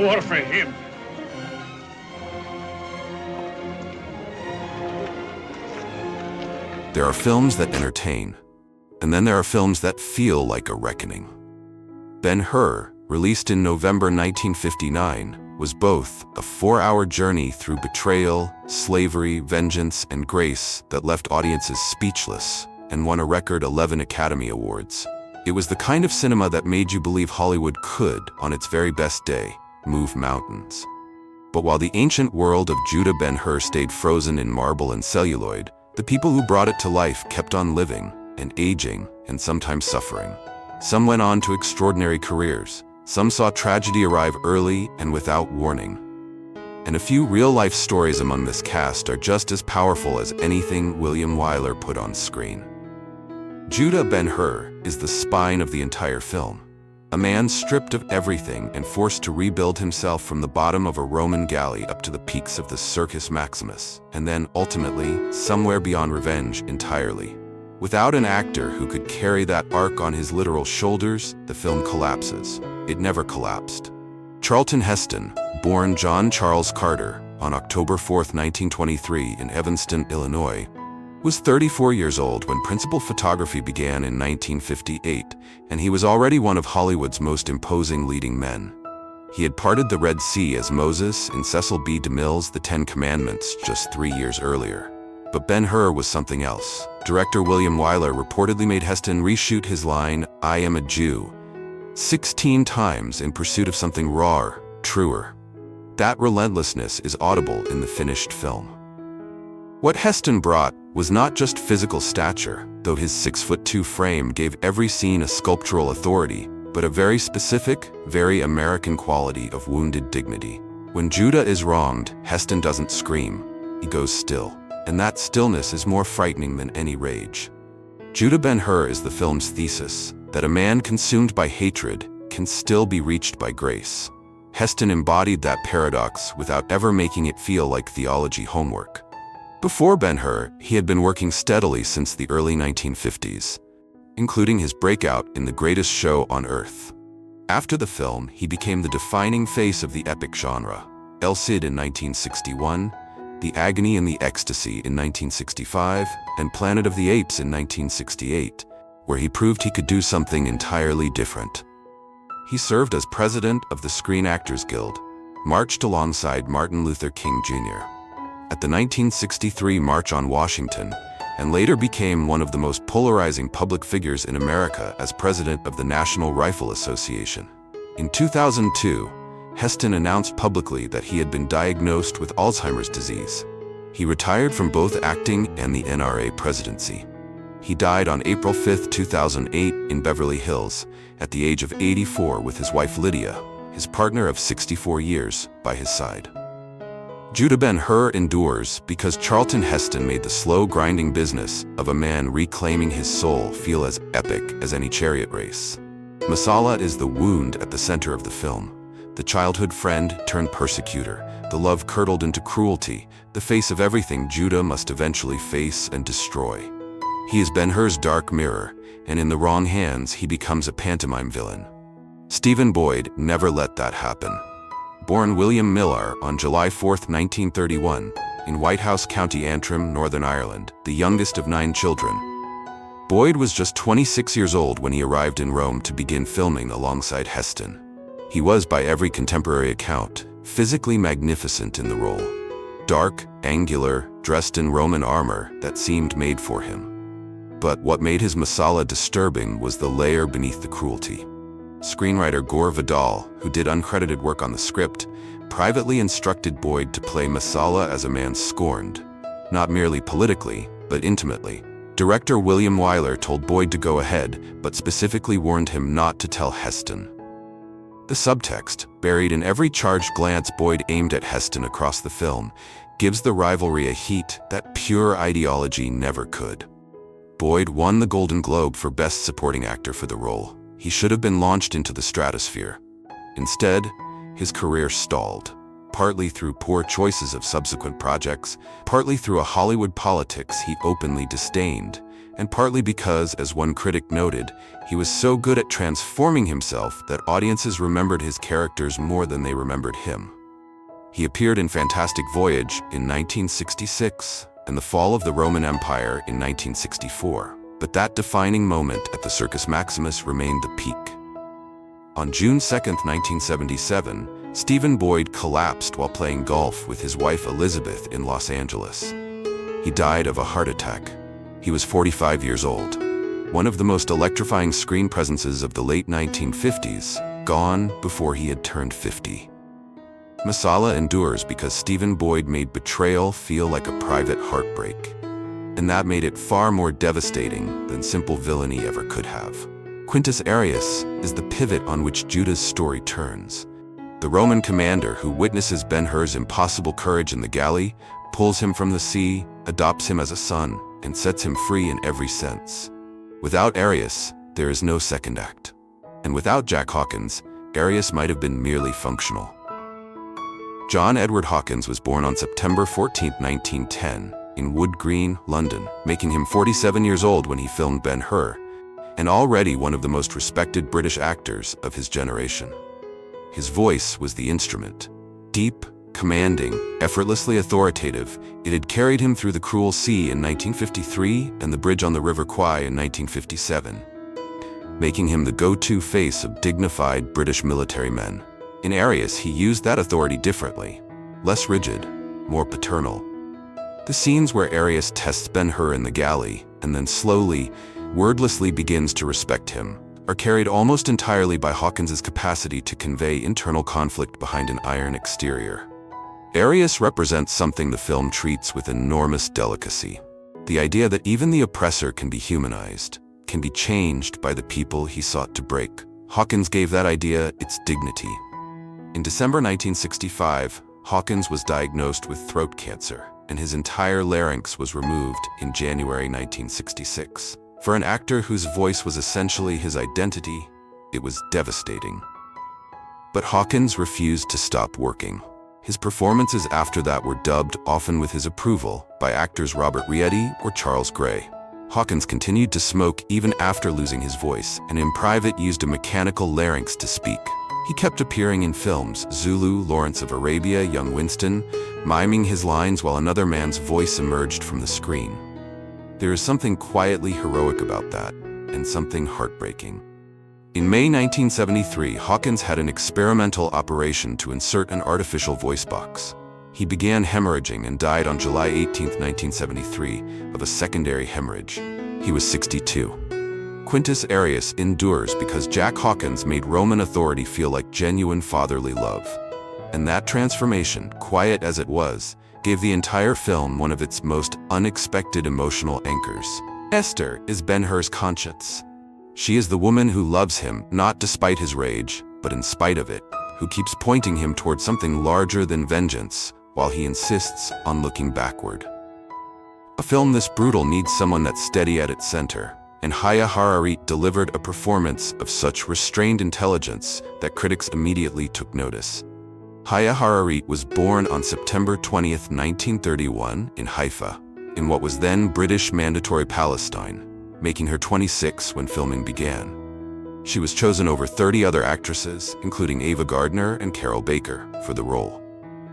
over for him. There are films that entertain, and then there are films that feel like a reckoning. Ben-Hur, released in November 1959, was both a 4-hour journey through betrayal, slavery, vengeance, and grace that left audiences speechless and won a record 11 Academy Awards. It was the kind of cinema that made you believe Hollywood could, on its very best day, move mountains. But while the ancient world of Judah Ben-Hur stayed frozen in marble and celluloid, the people who brought it to life kept on living and aging and sometimes suffering. Some went on to extraordinary careers. Some saw tragedy arrive early and without warning. And a few real-life stories among this cast are just as powerful as anything William Wyler put on screen. Judah Ben-Hur is the spine of the entire film. A man stripped of everything and forced to rebuild himself from the bottom of a Roman galley up to the peaks of the Circus Maximus, and then, ultimately, somewhere beyond revenge entirely. Without an actor who could carry that arc on his literal shoulders, the film collapses. It never collapsed. Charlton Heston, born John Charles Carter on October 4, 1923 in Evanston, Illinois, was 34 years old when principal photography began in 1958, and he was already one of Hollywood's most imposing leading men. He had parted the Red Sea as Moses in Cecil B. DeMille's The Ten Commandments just 3 years earlier. But Ben-Hur was something else. Director William Wyler reportedly made Heston reshoot his line, "I am a Jew," 16 times in pursuit of something rawer, truer. That relentlessness is audible in the finished film. What Heston brought was not just physical stature, though his 6'2" frame gave every scene a sculptural authority, but a very specific, very American quality of wounded dignity. When Judah is wronged, Heston doesn't scream, he goes still. And that stillness is more frightening than any rage. Judah Ben-Hur is the film's thesis, that a man consumed by hatred can still be reached by grace. Heston embodied that paradox without ever making it feel like theology homework. Before Ben-Hur, he had been working steadily since the early 1950s, including his breakout in The Greatest Show on Earth. After the film, he became the defining face of the epic genre. El Cid in 1961, The Agony and the Ecstasy in 1965, and Planet of the Apes in 1968, where he proved he could do something entirely different. He served as president of the Screen Actors Guild, marched alongside Martin Luther King Jr. at the 1963 March on Washington, and later became one of the most polarizing public figures in America as president of the National Rifle Association. In 2002, Heston announced publicly that he had been diagnosed with Alzheimer's disease. He retired from both acting and the NRA presidency. He died on April 5, 2008 in Beverly Hills at the age of 84 with his wife Lydia, his partner of 64 years, by his side. Judah Ben-Hur endures because Charlton Heston made the slow grinding business of a man reclaiming his soul feel as epic as any chariot race. Masala is the wound at the center of the film. The childhood friend turned persecutor, the love curdled into cruelty, the face of everything Judah must eventually face and destroy. He is Ben-Hur's dark mirror, and in the wrong hands he becomes a pantomime villain. Stephen Boyd never let that happen. Born William Millar on July 4, 1931, in Whitehouse County, Antrim, Northern Ireland, the youngest of 9 children, Boyd was just 26 years old when he arrived in Rome to begin filming alongside Heston. He was, by every contemporary account, physically magnificent in the role. Dark, angular, dressed in Roman armor that seemed made for him. But what made his Masala disturbing was the layer beneath the cruelty. Screenwriter Gore Vidal, who did uncredited work on the script, privately instructed Boyd to play Masala as a man scorned, not merely politically, but intimately. Director William Wyler told Boyd to go ahead, but specifically warned him not to tell Heston. The subtext, buried in every charged glance Boyd aimed at Heston across the film, gives the rivalry a heat that pure ideology never could. Boyd won the Golden Globe for Best Supporting Actor for the role. He should have been launched into the stratosphere. Instead, his career stalled, partly through poor choices of subsequent projects, partly through a Hollywood politics he openly disdained, and partly because, as one critic noted, he was so good at transforming himself that audiences remembered his characters more than they remembered him. He appeared in Fantastic Voyage in 1966 and The Fall of the Roman Empire in 1964, but that defining moment at the Circus Maximus remained the peak. On June 2, 1977, Stephen Boyd collapsed while playing golf with his wife Elizabeth in Los Angeles. He died of a heart attack. He was 45 years old. One of the most electrifying screen presences of the late 1950s, gone before he had turned 50. Masala endures because Stephen Boyd made betrayal feel like a private heartbreak. And that made it far more devastating than simple villainy ever could have. Quintus Arrius is the pivot on which Judah's story turns. The Roman commander who witnesses Ben-Hur's impossible courage in the galley, pulls him from the sea, adopts him as a son, and sets him free in every sense. Without Arrius, there is no second act. And without Jack Hawkins, Arrius might have been merely functional. John Edward Hawkins was born on September 14, 1910, in Wood Green, London, making him 47 years old when he filmed Ben-Hur, and already one of the most respected British actors of his generation. His voice was the instrument. Deep, commanding, effortlessly authoritative, it had carried him through the cruel sea in 1953 and the bridge on the River Kwai in 1957, making him the go-to face of dignified British military men. In Arrius, he used that authority differently, less rigid, more paternal. The scenes where Arrius tests Ben-Hur in the galley and then slowly, wordlessly begins to respect him are carried almost entirely by Hawkins's capacity to convey internal conflict behind an iron exterior. Arrius represents something the film treats with enormous delicacy. The idea that even the oppressor can be humanized, can be changed by the people he sought to break. Hawkins gave that idea its dignity. In December 1965, Hawkins was diagnosed with throat cancer, and his entire larynx was removed in January 1966. For an actor whose voice was essentially his identity, it was devastating. But Hawkins refused to stop working. His performances after that were dubbed, often with his approval, by actors Robert Rietti or Charles Gray. Hawkins continued to smoke even after losing his voice, and in private used a mechanical larynx to speak. He kept appearing in films, Zulu, Lawrence of Arabia, Young Winston, miming his lines while another man's voice emerged from the screen. There is something quietly heroic about that, and something heartbreaking. In May 1973, Hawkins had an experimental operation to insert an artificial voice box. He began hemorrhaging and died on July 18, 1973, of a secondary hemorrhage. He was 62. Quintus Arrius endures because Jack Hawkins made Roman authority feel like genuine fatherly love. And that transformation, quiet as it was, gave the entire film one of its most unexpected emotional anchors. Esther is Ben-Hur's conscience. She is the woman who loves him, not despite his rage, but in spite of it, who keeps pointing him toward something larger than vengeance, while he insists on looking backward. A film this brutal needs someone that's steady at its center, and Haya Hararit delivered a performance of such restrained intelligence that critics immediately took notice. Haya Hararit was born on September 20, 1931, in Haifa, in what was then British Mandatory Palestine, making her 26 when filming began. She was chosen over 30 other actresses, including Ava Gardner and Carol Baker, for the role.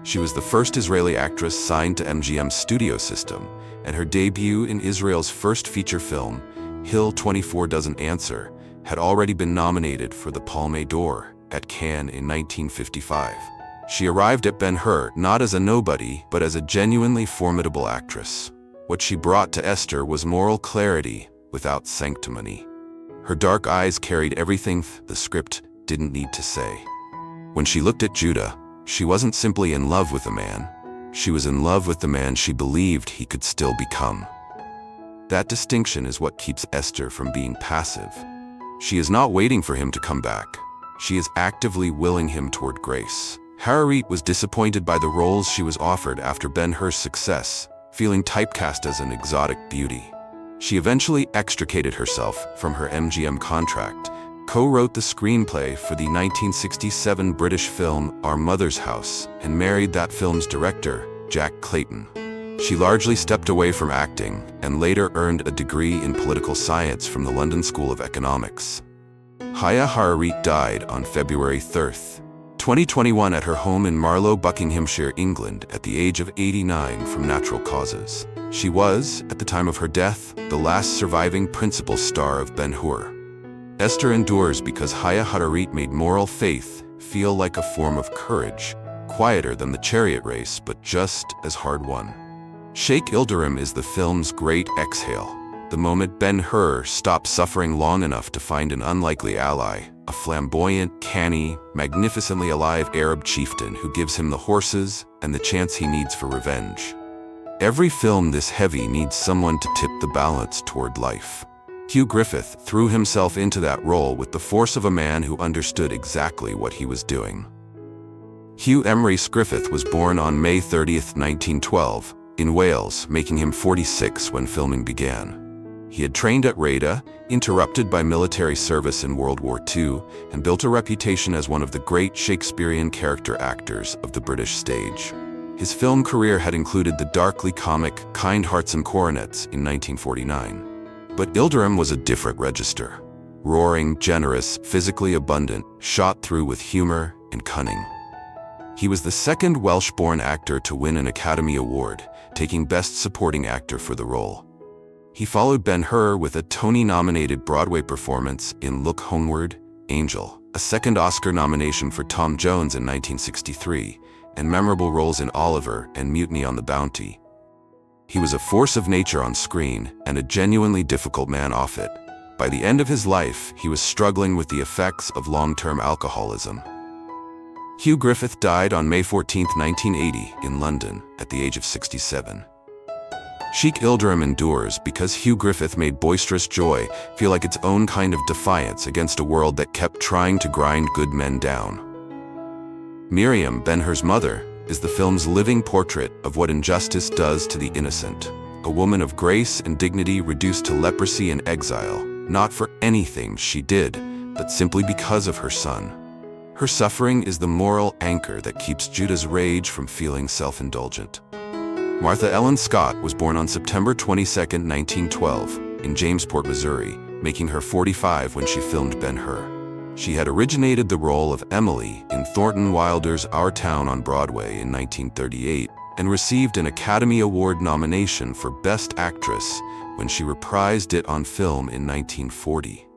She was the first Israeli actress signed to MGM's studio system, and her debut in Israel's first feature film, Hill 24 Doesn't Answer, had already been nominated for the Palme d'Or at Cannes in 1955. She arrived at Ben-Hur not as a nobody, but as a genuinely formidable actress. What she brought to Esther was moral clarity without sanctimony. Her dark eyes carried everything the script didn't need to say. When she looked at Judah, she wasn't simply in love with a man. She was in love with the man she believed he could still become. That distinction is what keeps Esther from being passive. She is not waiting for him to come back. She is actively willing him toward grace. Hararit was disappointed by the roles she was offered after Ben-Hur's success, feeling typecast as an exotic beauty. She eventually extricated herself from her MGM contract, co-wrote the screenplay for the 1967 British film Our Mother's House, and married that film's director, Jack Clayton. She largely stepped away from acting and later earned a degree in political science from the London School of Economics. Haya Hararit died on February 3, 2021 at her home in Marlow, Buckinghamshire, England, at the age of 89 from natural causes. She was, at the time of her death, the last surviving principal star of Ben-Hur. Esther endures because Haya Hararit made moral faith feel like a form of courage, quieter than the chariot race but just as hard-won. Sheikh Ilderim is the film's great exhale, the moment Ben-Hur stops suffering long enough to find an unlikely ally, a flamboyant, canny, magnificently alive Arab chieftain who gives him the horses and the chance he needs for revenge. Every film this heavy needs someone to tip the balance toward life. Hugh Griffith threw himself into that role with the force of a man who understood exactly what he was doing. Hugh Emrys Griffith was born on May 30, 1912, in Wales, making him 46 when filming began. He had trained at RADA, interrupted by military service in World War II, and built a reputation as one of the great Shakespearean character actors of the British stage. His film career had included the darkly comic Kind Hearts and Coronets in 1949. But Ilderim was a different register. Roaring, generous, physically abundant, shot through with humor and cunning. He was the second Welsh-born actor to win an Academy Award, taking Best Supporting Actor for the role. He followed Ben-Hur with a Tony-nominated Broadway performance in Look Homeward, Angel, a second Oscar nomination for Tom Jones in 1963, and memorable roles in Oliver and Mutiny on the Bounty. He was a force of nature on screen and a genuinely difficult man off it. By the end of his life, he was struggling with the effects of long-term alcoholism. Hugh Griffith died on May 14, 1980, in London, at the age of 67. Sheikh Ilderim endures because Hugh Griffith made boisterous joy feel like its own kind of defiance against a world that kept trying to grind good men down. Miriam, Ben-Hur's mother, is the film's living portrait of what injustice does to the innocent. A woman of grace and dignity reduced to leprosy and exile, not for anything she did, but simply because of her son. Her suffering is the moral anchor that keeps Judah's rage from feeling self-indulgent. Martha Ellen Scott was born on September 22, 1912, in Jamesport, Missouri, making her 45 when she filmed Ben-Hur. She had originated the role of Emily in Thornton Wilder's Our Town on Broadway in 1938 and received an Academy Award nomination for Best Actress when she reprised it on film in 1940.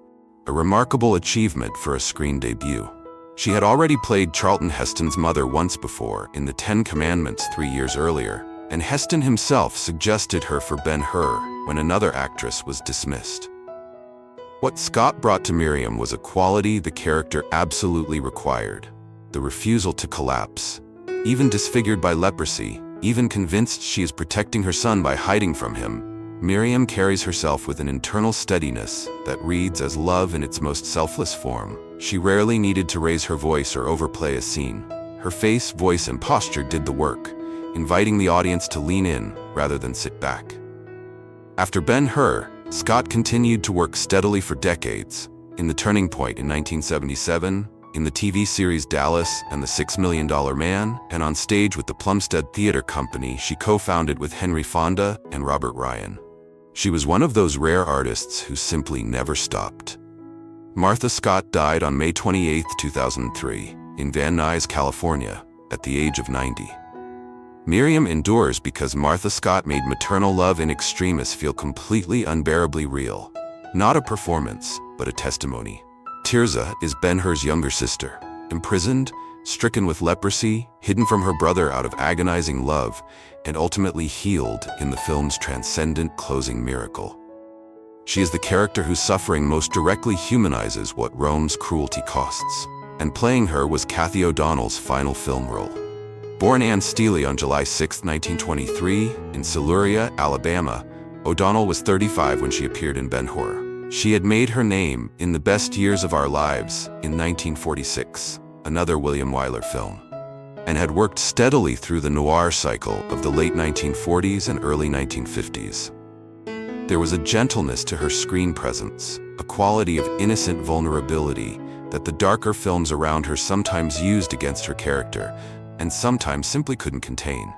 A remarkable achievement for a screen debut. She had already played Charlton Heston's mother once before in The 10 Commandments 3 years earlier, and Heston himself suggested her for Ben-Hur when another actress was dismissed. What Scott brought to Miriam was a quality the character absolutely required: the refusal to collapse. Even disfigured by leprosy, even convinced she is protecting her son by hiding from him, Miriam carries herself with an internal steadiness that reads as love in its most selfless form. She rarely needed to raise her voice or overplay a scene. Her face, voice, and posture did the work, inviting the audience to lean in rather than sit back. After Ben-Hur, Scott continued to work steadily for decades. In The Turning Point in 1977, in the TV series Dallas and the $6 Million Man, and on stage with the Plumstead Theatre Company she co-founded with Henry Fonda and Robert Ryan. She was one of those rare artists who simply never stopped. Martha Scott died on May 28, 2003, in Van Nuys, California, at the age of 90. Miriam endures because Martha Scott made maternal love in extremis feel completely unbearably real. Not a performance, but a testimony. Tirza is Ben-Hur's younger sister, imprisoned, stricken with leprosy, hidden from her brother out of agonizing love, and ultimately healed in the film's transcendent closing miracle. She is the character whose suffering most directly humanizes what Rome's cruelty costs, and playing her was Kathy O'Donnell's final film role. Born Ann Steely on July 6, 1923, in Siluria, Alabama, O'Donnell was 35 when she appeared in Ben-Hur. She had made her name in The Best Years of Our Lives in 1946, another William Wyler film, and had worked steadily through the noir cycle of the late 1940s and early 1950s. There was a gentleness to her screen presence, a quality of innocent vulnerability that the darker films around her sometimes used against her character, and sometimes simply couldn't contain.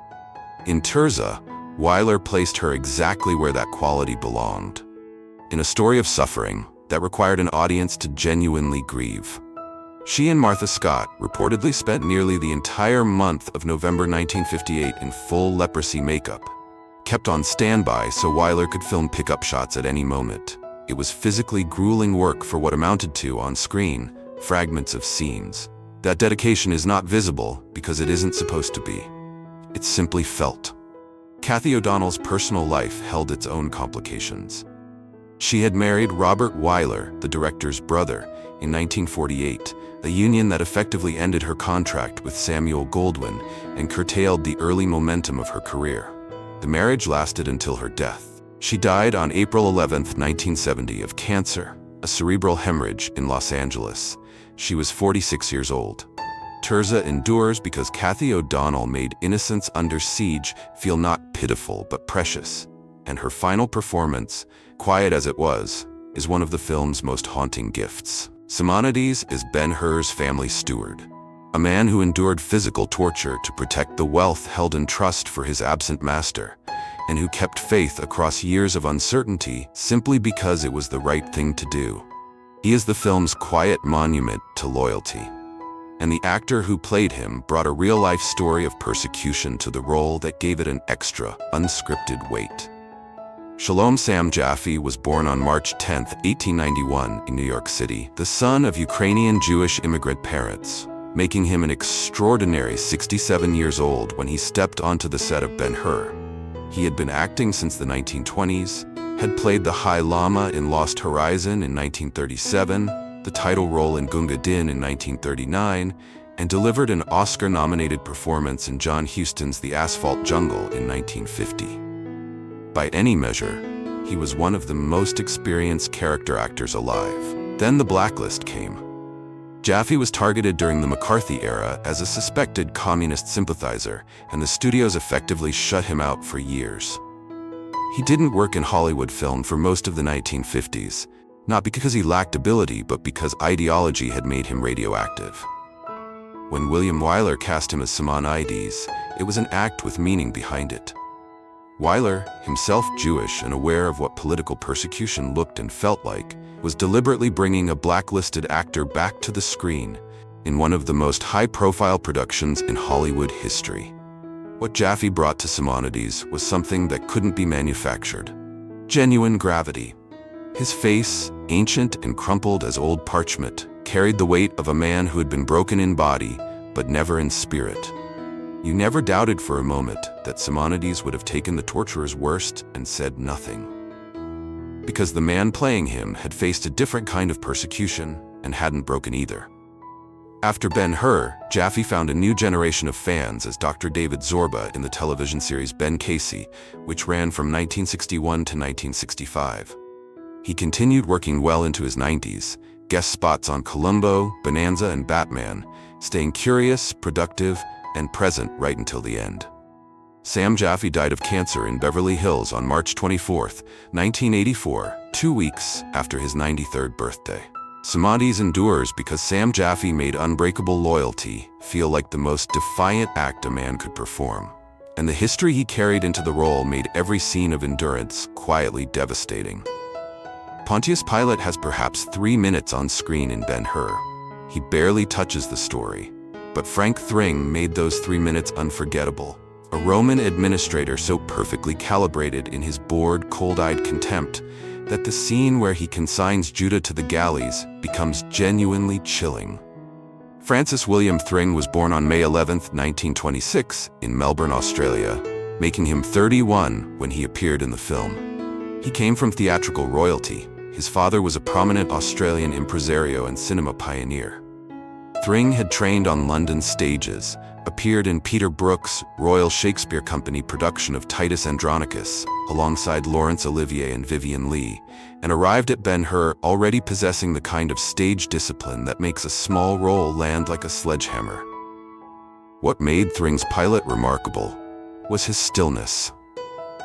In Tirza, Wyler placed her exactly where that quality belonged, in a story of suffering that required an audience to genuinely grieve. She and Martha Scott reportedly spent nearly the entire month of November 1958 in full leprosy makeup, kept on standby so Wyler could film pickup shots at any moment. It was physically grueling work for what amounted to, on screen, fragments of scenes. That dedication is not visible because it isn't supposed to be. It's simply felt. Kathy O'Donnell's personal life held its own complications. She had married Robert Wyler, the director's brother, in 1948, a union that effectively ended her contract with Samuel Goldwyn and curtailed the early momentum of her career. The marriage lasted until her death. She died on April 11, 1970, of cancer, a cerebral hemorrhage, in Los Angeles. She was 46 years old. Tirzah endures because Kathy O'Donnell made Innocence Under Siege feel not pitiful but precious, and her final performance, quiet as it was, is one of the film's most haunting gifts. Simonides is Ben-Hur's family steward, a man who endured physical torture to protect the wealth held in trust for his absent master, and who kept faith across years of uncertainty simply because it was the right thing to do. He is the film's quiet monument to loyalty, and the actor who played him brought a real-life story of persecution to the role that gave it an extra, unscripted weight. Shalom Sam Jaffe was born on March 10, 1891, in New York City, the son of Ukrainian Jewish immigrant parents, making him an extraordinary 67 years old when he stepped onto the set of Ben-Hur. He had been acting since the 1920s, had played the High Lama in Lost Horizon in 1937, the title role in Gunga Din in 1939, and delivered an Oscar-nominated performance in John Huston's The Asphalt Jungle in 1950. By any measure, he was one of the most experienced character actors alive. Then the blacklist came. Jaffe was targeted during the McCarthy era as a suspected communist sympathizer, and the studios effectively shut him out for years. He didn't work in Hollywood film for most of the 1950s, not because he lacked ability, but because ideology had made him radioactive. When William Wyler cast him as Simonides, it was an act with meaning behind it. Wyler, himself Jewish and aware of what political persecution looked and felt like, was deliberately bringing a blacklisted actor back to the screen in one of the most high-profile productions in Hollywood history. What Jaffe brought to Simonides was something that couldn't be manufactured. Genuine gravity. His face, ancient and crumpled as old parchment, carried the weight of a man who had been broken in body, but never in spirit. You never doubted for a moment that Simonides would have taken the torturer's worst and said nothing. Because the man playing him had faced a different kind of persecution and hadn't broken either. After Ben-Hur, Jaffe found a new generation of fans as Dr. David Zorba in the television series Ben Casey, which ran from 1961 to 1965. He continued working well into his 90s, guest spots on Columbo, Bonanza, and Batman, staying curious, productive, and present right until the end. Sam Jaffe died of cancer in Beverly Hills on March 24, 1984, 2 weeks after his 93rd birthday. Simonides endures because Sam Jaffe made unbreakable loyalty feel like the most defiant act a man could perform. And the history he carried into the role made every scene of endurance quietly devastating. Pontius Pilate has perhaps 3 minutes on screen in Ben-Hur. He barely touches the story. But Frank Thring made those 3 minutes unforgettable. A Roman administrator so perfectly calibrated in his bored, cold-eyed contempt that the scene where he consigns Judah to the galleys becomes genuinely chilling. Francis William Thring was born on May 11, 1926, in Melbourne, Australia, making him 31 when he appeared in the film. He came from theatrical royalty. His father was a prominent Australian impresario and cinema pioneer. Thring had trained on London stages, appeared in Peter Brook's Royal Shakespeare Company production of Titus Andronicus, alongside Laurence Olivier and Vivien Leigh, and arrived at Ben-Hur already possessing the kind of stage discipline that makes a small role land like a sledgehammer. What made Thring's Pilate remarkable was his stillness.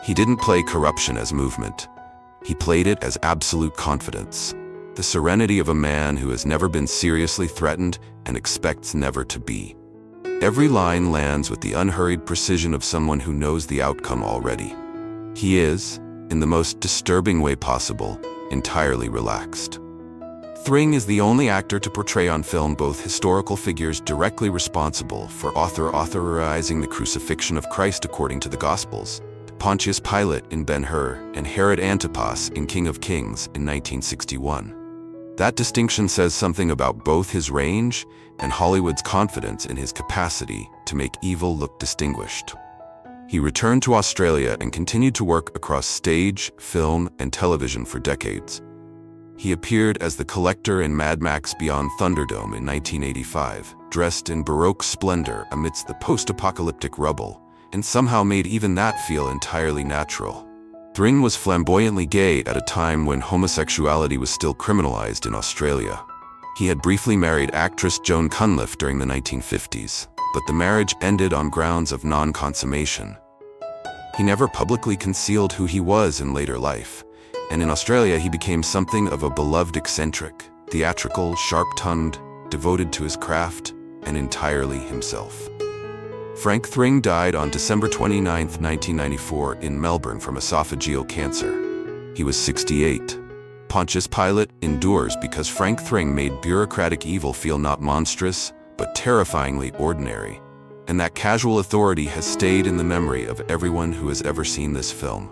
He didn't play corruption as movement. He played it as absolute confidence. The serenity of a man who has never been seriously threatened and expects never to be. Every line lands with the unhurried precision of someone who knows the outcome already. He is, in the most disturbing way possible, entirely relaxed. Thring is the only actor to portray on film both historical figures directly responsible for authorizing the crucifixion of Christ according to the Gospels, Pontius Pilate in Ben-Hur and Herod Antipas in King of Kings in 1961. That distinction says something about both his range and Hollywood's confidence in his capacity to make evil look distinguished. He returned to Australia and continued to work across stage, film, and television for decades. He appeared as the Collector in Mad Max Beyond Thunderdome in 1985, dressed in Baroque splendor amidst the post-apocalyptic rubble, and somehow made even that feel entirely natural. Thring was flamboyantly gay at a time when homosexuality was still criminalized in Australia. He had briefly married actress Joan Cunliffe during the 1950s, but the marriage ended on grounds of non-consummation. He never publicly concealed who he was in later life, and in Australia he became something of a beloved eccentric, theatrical, sharp-tongued, devoted to his craft, and entirely himself. Frank Thring died on December 29, 1994 in Melbourne from esophageal cancer. He was 68. Pontius Pilate endures because Frank Thring made bureaucratic evil feel not monstrous, but terrifyingly ordinary. And that casual authority has stayed in the memory of everyone who has ever seen this film.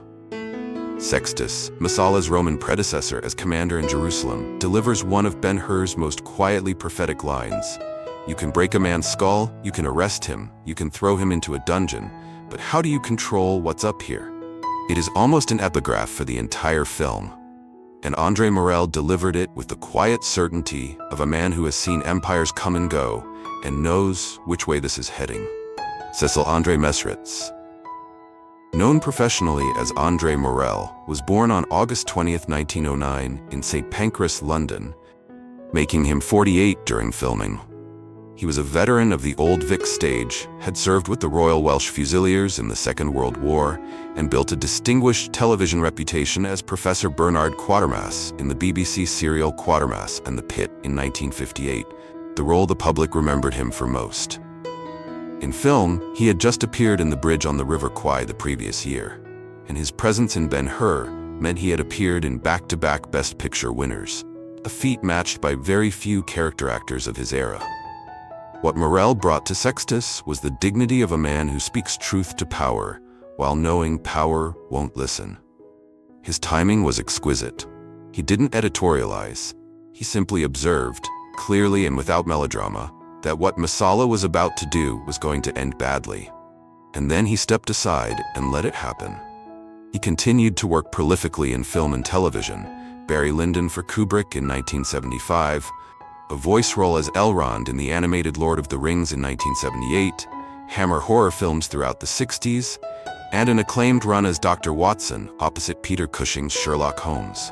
Sextus, Messala's Roman predecessor as commander in Jerusalem, delivers one of Ben-Hur's most quietly prophetic lines. You can break a man's skull, you can arrest him, you can throw him into a dungeon, but how do you control what's up here? It is almost an epigraph for the entire film. And Andre Morel delivered it with the quiet certainty of a man who has seen empires come and go and knows which way this is heading. Cecil Andre Mesritz, known professionally as Andre Morel, was born on August 20, 1909 in St. Pancras, London, making him 48 during filming. He was a veteran of the Old Vic stage, had served with the Royal Welsh Fusiliers in the Second World War, and built a distinguished television reputation as Professor Bernard Quatermass in the BBC serial Quatermass and the Pit in 1958, the role the public remembered him for most. In film, he had just appeared in The Bridge on the River Kwai the previous year, and his presence in Ben-Hur meant he had appeared in back-to-back Best Picture winners, a feat matched by very few character actors of his era. What Morel brought to Sextus was the dignity of a man who speaks truth to power, while knowing power won't listen. His timing was exquisite. He didn't editorialize. He simply observed, clearly and without melodrama, that what Messala was about to do was going to end badly. And then he stepped aside and let it happen. He continued to work prolifically in film and television, Barry Lyndon for Kubrick in 1975, a voice role as Elrond in the animated Lord of the Rings in 1978, Hammer horror films throughout the 60s, and an acclaimed run as Dr. Watson opposite Peter Cushing's Sherlock Holmes.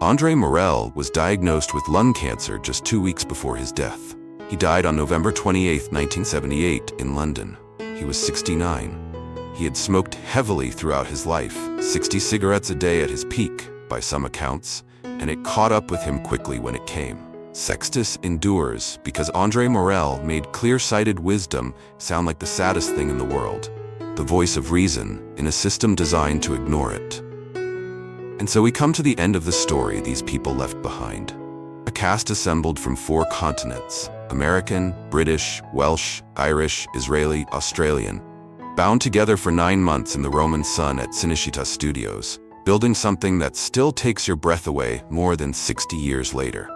Andre Morel was diagnosed with lung cancer just 2 weeks before his death. He died on November 28, 1978 in London. He was 69. He had smoked heavily throughout his life, 60 cigarettes a day at his peak, by some accounts, and it caught up with him quickly when it came. Sextus endures because Andre Morel made clear-sighted wisdom sound like the saddest thing in the world, the voice of reason in a system designed to ignore it. And so we come to the end of the story these people left behind. A cast assembled from 4 continents, American, British, Welsh, Irish, Israeli, Australian, bound together for 9 months in the Roman sun at Cinecittà Studios, building something that still takes your breath away more than 60 years later.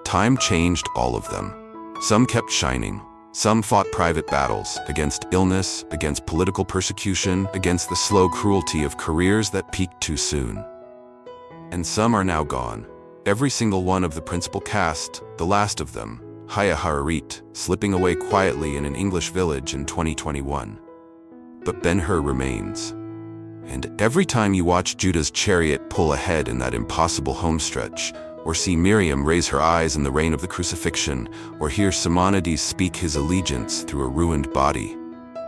Time changed all of them. Some kept shining. Some fought private battles against illness, against political persecution, against the slow cruelty of careers that peaked too soon. And some are now gone. Every single one of the principal cast, the last of them, Haya Hararit, slipping away quietly in an English village in 2021. But Ben-Hur remains. And every time you watch Judah's chariot pull ahead in that impossible homestretch, or see Miriam raise her eyes in the rain of the crucifixion, or hear Simonides speak his allegiance through a ruined body,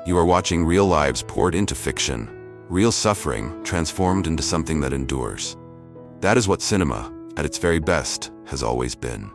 you are watching real lives poured into fiction, real suffering transformed into something that endures. That is what cinema, at its very best, has always been.